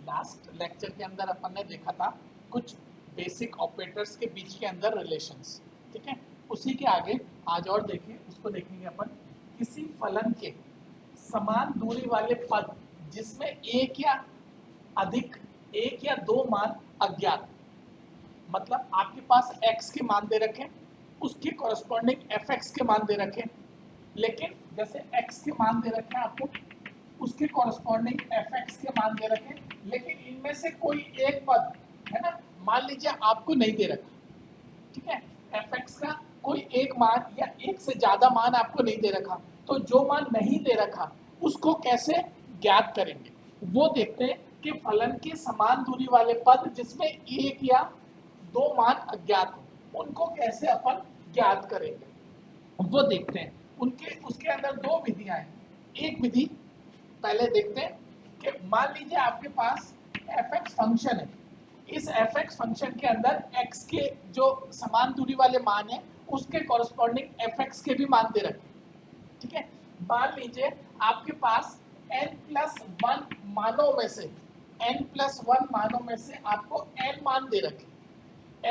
Last lecture के अंदर अपन ने देखा था कुछ बेसिक ऑपरेटर्स के बीच के अंदर रिलेशंस, ठीक है। उसी के आगे आज और देखिए, उसको देखेंगे अपन। किसी फलन के समान दूरी वाले पद जिसमें एक या अधिक, एक या दो मान अज्ञात, मतलब आपके पास x के मान दे रखे, उसके कॉरस्पॉन्डिंग fx के मान दे रखे, लेकिन जैसे x के मान दे रखे हैं आपको, उसके कॉरस्पॉन्डिंग fx के मान दे रखे, लेकिन इनमें से कोई एक पद है ना, मान लीजिए आपको नहीं दे रखा, ठीक है, fx का कोई एक मान या एक से ज्यादा मान आपको नहीं दे रखा, तो जो मान नहीं दे रखा उसको कैसे ज्ञात करेंगे वो देखते हैं कि फलन के समान दूरी वाले पद जिसमें एक या दो मान अज्ञात हो उनको कैसे अपन ज्ञात करेंगे वो देखते हैं। उनके उसके अंदर दो विधियां हैं। एक विधि पहले देखते हैं कि मान लीजिए आपके पास fx फंक्शन है, इस fx फंक्शन के अंदर x के जो समान दूरी वाले मान है उसके कॉरस्पॉन्डिंग fx के भी मान दे रखे, ठीक है। मान लीजिए आपके पास n+1 मानों में से n+1 मानों में से आपको n मान दे रखे,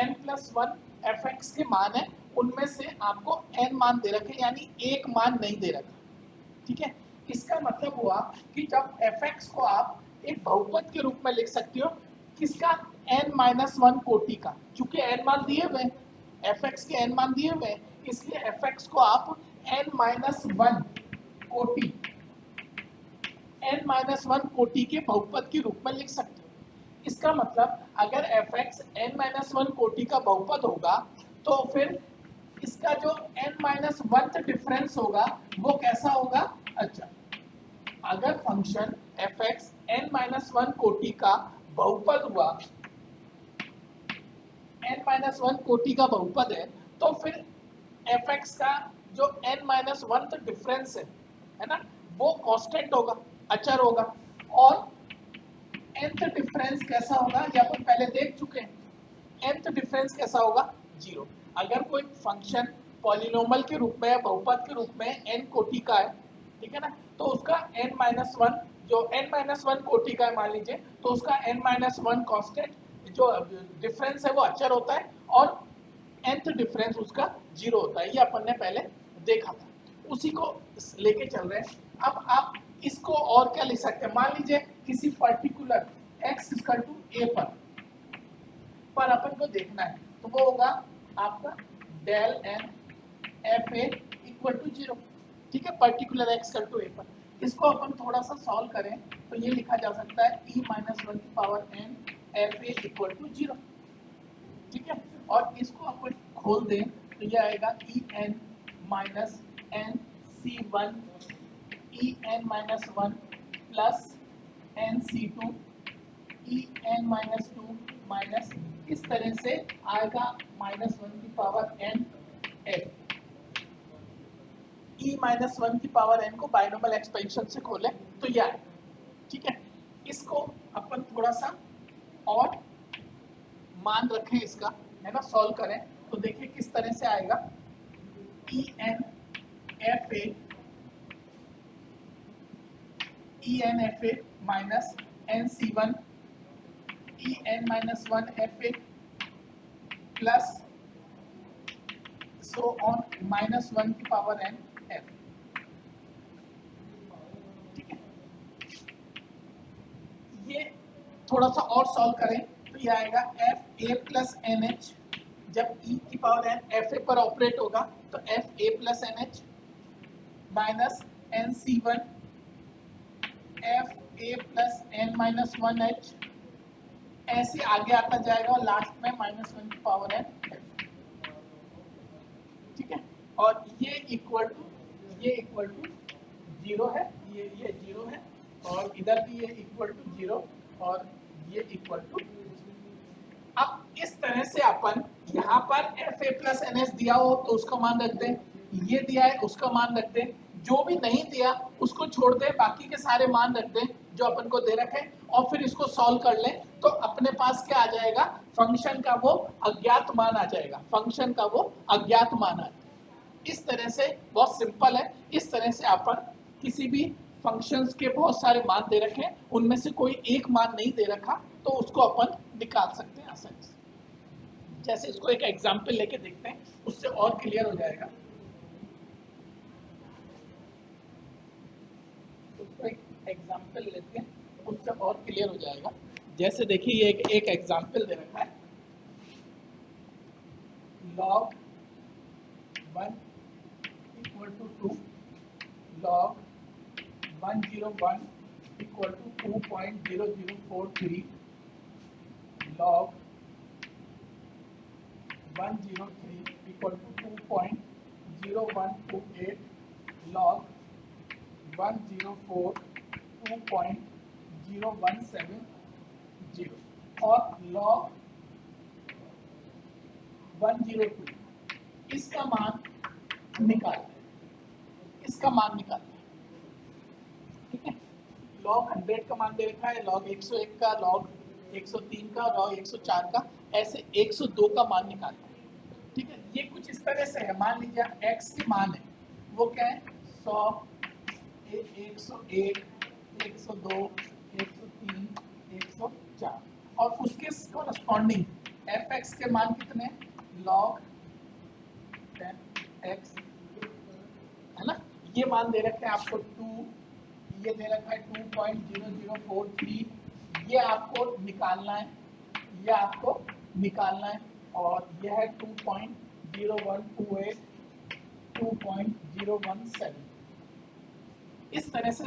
n+1 fx के मान है, उनमें से आपको n मान दे रखे, यानी एक मान नहीं दे रखा, ठीक है। इसका मतलब हुआ कि जब fx को आप एक बहुपद के रूप में लिख सकते हो, किसका, n-1 कोटि का, क्योंकि n मान दिए हुए, fx के n मान दिए हुए, इसलिए fx को आप n-1 कोटि, n-1 कोटि के बहुपद के रूप में लिख सकते हो। इसका मतलब अगर fx n-1 कोटि का बहुपद होगा तो फिर इसका जो n-1 डिफरेंस होगा वो कैसा होगा। अच्छा, अगर फंक्शन fx n-1 कोटि का बहुपद हुआ, n-1 कोटि का बहुपद है, तो फिर fx का जो n-1 डिफरेंस है ना, वो कांस्टेंट होगा, अचर होगा। और nth डिफरेंस कैसा होगा ये अपन पहले देख चुके हैं। nth डिफरेंस कैसा होगा, 0। अगर कोई फंक्शन पॉलिनोमियल के रूप में या बहुपद के रूप में n कोटि का है, ठीक है ना, तो उसका n-1 जो n-1 कोटि का है मान लीजिए, तो उसका n-1 कांस्टेंट जो डिफरेंस है वो अचर होता है और nth डिफरेंस उसका 0 होता है। ये अपन ने पहले देखा था, उसी को लेके चल रहे हैं। अब आप इसको और क्या लिख सकते हैं, मान लीजिए किसी पर्टिकुलर x = a पर अपन को देखना है, तो वो होगा आपका del n fa = 0, ठीक है, पर्टिकुलर x = a पर। इसको अपन थोड़ा सा सॉल्व करें तो ये लिखा जा सकता है e-1n fa = 0, ठीक है। और इसको अपन खोल दें तो ये आएगा en-nc1 प्लस nc2 en-2 इस तरह से आएगा -1n f। e-1n को बाइनोमियल एक्सपेंशन से खोलें तो ये आएगा, ठीक है। इसको अपन थोड़ा सा और मान रखें इसका, है ना, सॉल्व करें तो देखिए किस तरह से आएगा। en-fa minus nc1 en-1 fa plus so on -1n f, ठीक है। ये थोड़ा सा और सॉल्व करें तो ये आएगा fa + nh, जब e⁴n fa पर ऑपरेट होगा तो fa + nh minus nc1 fa + n-1h, ऐसे आगे आता जाएगा और लास्ट में -1n f, ठीक है। और ये इक्वल टू 0 है, ये 0 है, और इधर भी ये इक्वल टू 0 और ये इक्वल टू। अब इस तरह से अपन यहाँ पर fa + ns दिया हो तो उसका मान रख दें, ये दिया है उसका मान रख दें, जो भी नहीं दिया उसको छोड़ दें, बाकी के सारे मान रख दें जो अपन को दे रखे, और फिर इसको सॉल्व कर लें तो अपने पास क्या आ जाएगा, फंक्शन का वो अज्ञात मान आ जाएगा, फंक्शन का वो अज्ञात मान आ जाएगा। इस तरह से बहुत सिंपल है, इस तरह से अपन किसी भी फंक्शंस के बहुत सारे मान दे रखे हैं, उनमें से कोई एक मान नहीं दे रखा, तो उसको अपन निकाल सकते हैं आसानी से। जैसे इसको एक एग्जाम्पल लेके देखते हैं, उससे और क्लियर हो जाएगा। उसको एक एग्जाम्पल लेते हैं, उससे और क्लियर हो जाएगा। जैसे देखिए ये एक एग्जाम्पल दे रखा है, log 1 equal to 2, log 101 equal to 2.0043, log 103 equal to 2.0128, log 104 2.0170 और log 102। इसका मान निकालते हैं, इसका मान निकालते हैं, ठीक है। log 100 का मान दे रखा है, log 101 का, log 103 का, log 104 का, ऐसे 102 का मान निकालते हैं, ठीक है। ये कुछ इस तरह से है, मान लीजिए x के मान है वो क्या है 100, 101, 102, 103, 104 और उसके कॉरस्पॉन्डिंग fx के मान कितने हैं log 10x, है ना। ये मान दे रखे हैं आपको 2, ये दे रखा है 2.0043, ये आपको निकालना है, ये आपको निकालना है, और यह है 2.0128, 2.017। इस तरह से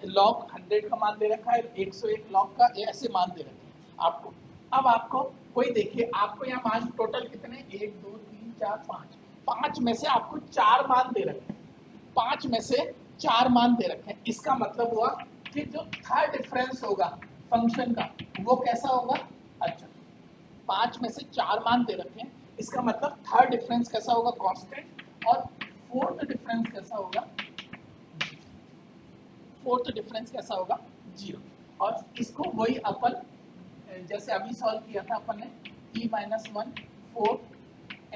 log 100 का मान दे रखा है, 101 log का, ऐसे मान दे रखे हैं आपको। अब आपको कोई देखिए, आपको यहाँ मान टोटल कितने 1 2 3 4 5, 5 में से आपको 4 मान दे रखे हैं, 5 में से 4 मान दे रखे हैं। इसका मतलब हुआ कि जो थर्ड डिफरेंस होगा फंक्शन का वो कैसा होगा, अच्छा 5 में से 4 मान दे रखे हैं, इसका मतलब थर्ड डिफरेंस कैसा होगा कांस्टेंट, और फोर्थ डिफरेंस कैसा होगा, फोर्थ डिफरेंस कैसा होगा 0। और इसको वही अपन जैसे अभी सॉल्व किया था अपन ने e-1 4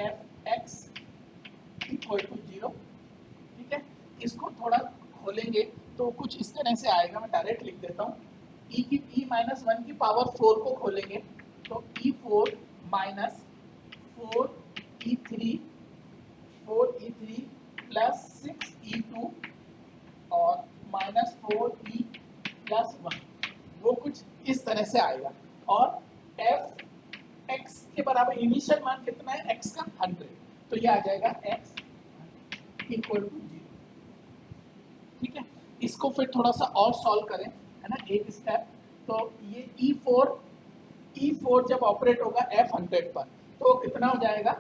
fx इक्वल टू 0, ठीक है। इसको थोड़ा खोलेंगे तो कुछ इस तरह से आएगा, मैं डायरेक्ट लिख देता हूँ। e-1 की पावर 4 को खोलेंगे तो e4 minus 4e3 plus 6e2 और माइनस 4e प्लस 1, वो कुछ इस तरह से आएगा। और f x के बराबर इनिशियल मान कितना है x का 100, तो ये आ जाएगा x इक्वल टू 0, ठीक है। इसको फिर थोड़ा सा और सॉल्व करें, है ना, एक स्टेप। तो ये e4 जब ऑपरेट होगा f100 पर तो कितना हो जाएगा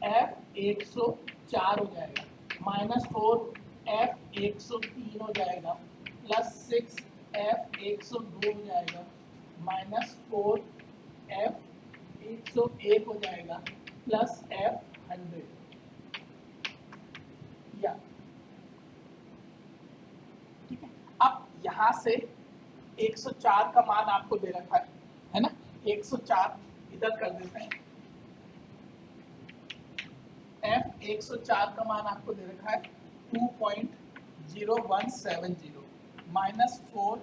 f104 हो जाएगा, माइनस 4 f103 हो जाएगा, प्लस 6 f102 हो जाएगा, माइनस 4 f101 हो जाएगा, प्लस f100 या, ठीक है। अब यहाँ से 104 का मान आपको दे रखा है ना, 104 इधर कर देते हैं, f104 का मान आपको दे रखा है 2.0170, माइनस 4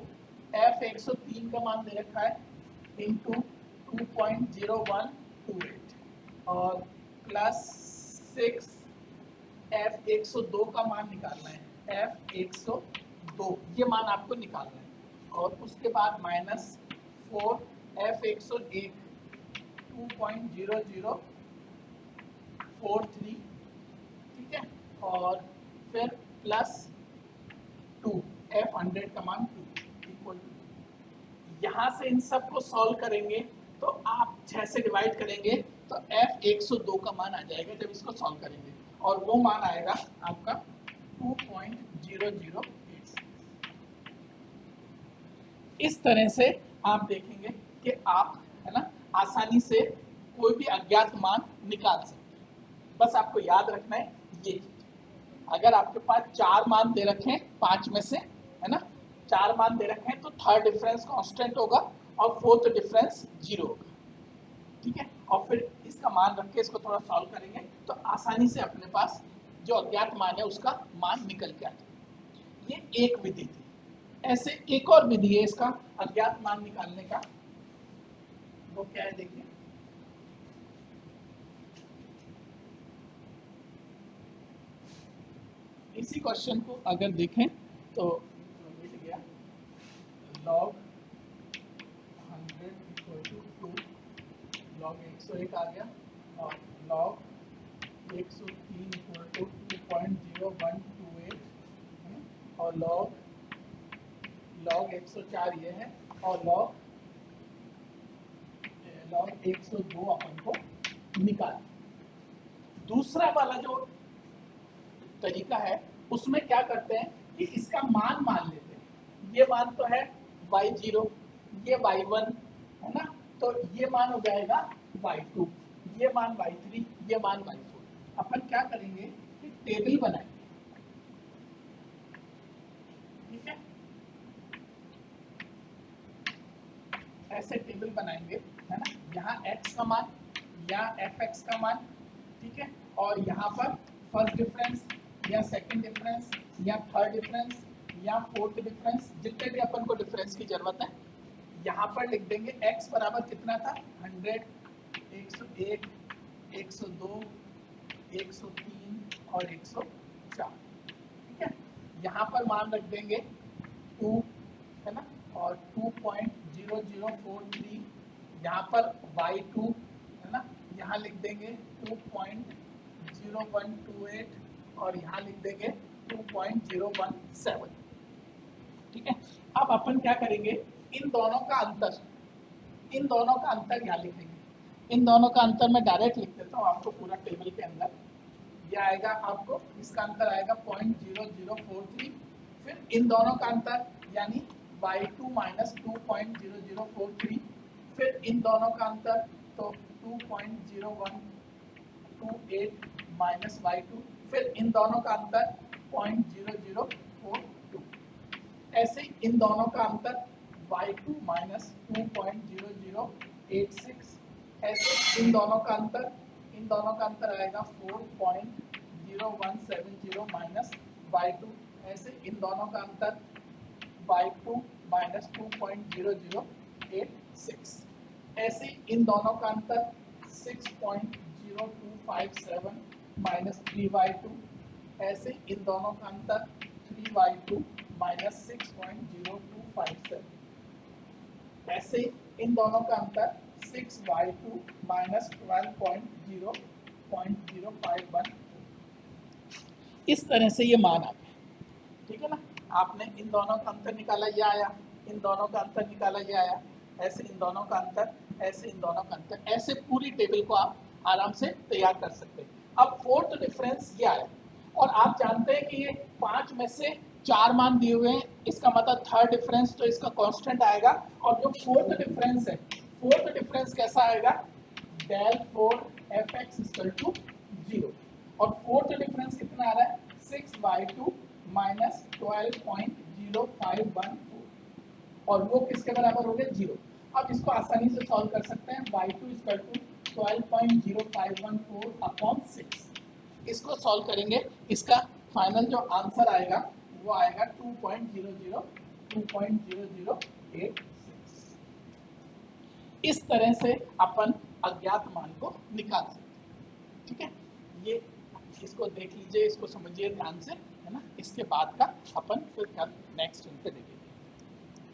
f103 का मान दे रखा है इंटू 2.0128 और प्लस 6 f102 का मान निकालना है, f102 ये मान आपको निकालना है, और उसके बाद माइनस 4 f101 2.0043, ठीक है, और फिर प्लस 2 f100 का मान 2 इक्वल टू, यहाँ से इन सब को सॉल्व करेंगे तो आप 6 से डिवाइड करेंगे तो f102 का मान आ जाएगा जब इसको सॉल्व करेंगे, और वो मान आएगा आपका 2.0086। इस तरह से आप देखेंगे कि आप, है ना, आसानी से कोई भी अज्ञात मान निकाल सकते हैं। बस आपको याद रखना है ये चीज, अगर आपके पास 4 मान दे रखे हैं 5 में से, है ना, 4 मान दे रखे हैं तो थर्ड डिफरेंस कांस्टेंट होगा और फोर्थ डिफरेंस 0 होगा, ठीक है। और फिर इसका मान रख के इसको थोड़ा सॉल्व करेंगे तो आसानी से अपने पास जो अज्ञात मान है उसका मान निकल के आ जाएगा। ये एक विधि थी, ऐसे एक और विधि है इसका अज्ञात मान निकालने का, वो क्या है देखिए। इसी क्वेश्चन को अगर देखें तो मिल गया log 100 इक्वल टू 2, log 101 आ गया, और log 103 इक्वल टू 2.0128, और log 104 ये है, और log 102 अपन को निकाल। दूसरा वाला जो तरीका है उसमें क्या करते हैं कि इसका मान मान लेते हैं। ये मान तो है y0, ये y1 है ना, तो ये मान हो जाएगा y2, ये मान y3, ये मान y4। अपन क्या करेंगे कि टेबल बनाएंगे, ठीक है, ऐसे टेबल बनाएंगे है ना, यहाँ x का मान या fx का मान, ठीक है, और यहाँ पर फर्स्ट डिफरेंस या सेकंड डिफरेंस या थर्ड डिफरेंस या फोर्थ डिफरेंस, जितने भी अपन को डिफरेंस की जरूरत है यहाँ पर लिख देंगे। x बराबर कितना था 100, 101, 102, 103 और 104, ठीक है। यहाँ पर मान रख देंगे 2 है ना, और 2.0043, यहाँ पर y2 है ना, यहाँ लिख देंगे 2.0128 और यहाँ लिख देंगे 2.017, ठीक है। अब अपन क्या करेंगे, इन दोनों का अंतर यहाँ लिखेंगे। इन दोनों का अंतर मैं डायरेक्ट लिख देता हूँ आपको पूरा टेबल के अंदर। ये आएगा आपको, इसका अंतर आएगा 0.0043, फिर इन दोनों का अंतर यानी y2 माइनस 2.0043, फिर इन दोनों का अंतर तो 2.0128 माइनस y2, फिर इन दोनों का अंतर 0.0042, ऐसे इन दोनों का अंतर y2 माइनस 2.0086, ऐसे इन दोनों का अंतर आएगा 4.0170 माइनस y2, ऐसे इन दोनों का अंतर y2 माइनस 2.0086, ऐसे इन दोनों का अंतर 6.0257 माइनस 3y2, ऐसे इन दोनों का अंतर 3y2 माइनस 6.0257, ऐसे इन दोनों का अंतर 6y2 माइनस 12.051। इस तरह से ये मान आ गया, ठीक है ना। आपने इन दोनों का अंतर निकाला, ये आया, इन दोनों का अंतर निकाला, ये आया, ऐसे इन दोनों का अंतर, ऐसे इन दोनों का अंतर, ऐसे पूरी टेबल को आप आराम से तैयार कर सकते हैं। अब फोर्थ डिफरेंस ये आया, और आप जानते हैं कि ये 5 में से 4 मान दिए हुए हैं, इसका मतलब थर्ड डिफरेंस तो इसका कांस्टेंट आएगा। और जो फोर्थ डिफरेंस है, फोर्थ डिफरेंस कैसा आएगा, del 4 fx इक्वल टू 0, और फोर्थ डिफरेंस कितना आ रहा है 6y2 माइनस 12.0514, और वो किसके बराबर हो गए 0। अब इसको आसानी से सॉल्व कर सकते हैं, y2 इक्वल टू 12.0514 अपॉन 6, इसको सॉल्व करेंगे, इसका फाइनल जो आंसर आएगा वो आएगा 2.0086। इस तरह से अपन अज्ञात मान को निकाल सकते हैं, ठीक है। ये इसको देख लीजिए, इसको समझिए ध्यान से, है ना। इसके बाद का अपन फिर कल नेक्स्ट दिन पे देखेंगे।